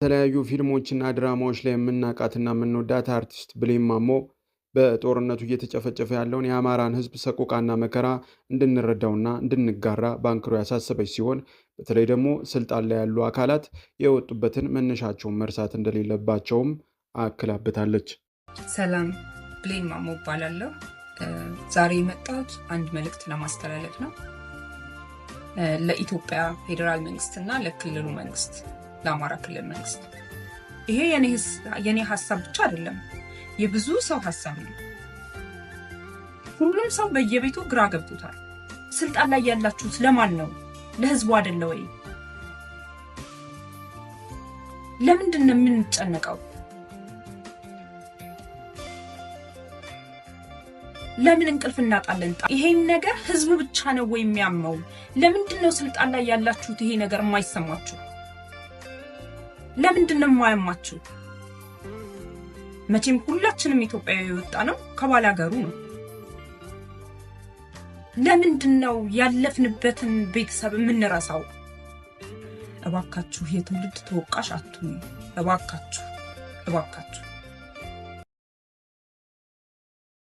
የተለያዩ ፊልሞችና ድራማዎች ላይ የምናውቃትና የምንወዳት አርቲስት ብሌን ማሞ በጦርነቱ እየተጨፈጨፈ ያለውን የአማራን ሕዝብ ሰቆቃና መከራ እንድንረዳውና እንድንጋራ ባንክሮ ያሳሰበች ሲሆን በተለይ ደግሞ ስልጣን ላይ ያሉ አካላት የወጡበትን መነሻቸውን መርሳት እንደሌለባቸውም አክላበታለች። ሰላም፣ ብሌን ማሞ እባላለሁ። ዛሬ የመጣሁት አንድ መልእክት ለማስተላለፍ ነው። ለኢትዮጵያ ፌዴራል መንግስትና ለክልሉ መንግስት፣ ለአማራ ክልል መንግስት። ይሄ የኔ ሀሳብ ብቻ አይደለም፣ የብዙ ሰው ሀሳብ ነው። ሁሉም ሰው በየቤቱ ግራ ገብቶታል። ስልጣን ላይ ያላችሁት ለማን ነው? ለህዝቡ አይደለ ወይ? ለምንድን ነው የምንጨነቀው? ለምን እንቅልፍ እናጣለን? ይሄን ነገር ህዝቡ ብቻ ነው ወይ የሚያመው? ለምንድን ነው ስልጣን ላይ ያላችሁት ይሄ ነገር የማይሰማችሁ? ለምንድን ነው የማያማችሁ? መቼም ሁላችንም ኢትዮጵያዊ የወጣ ነው ከባል ሀገሩ ነው። ለምንድን ነው ያለፍንበትን ቤተሰብ የምንረሳው? እባካችሁ የትውልድ ተወቃሽ አትሁኑ። እባካችሁ እባካችሁ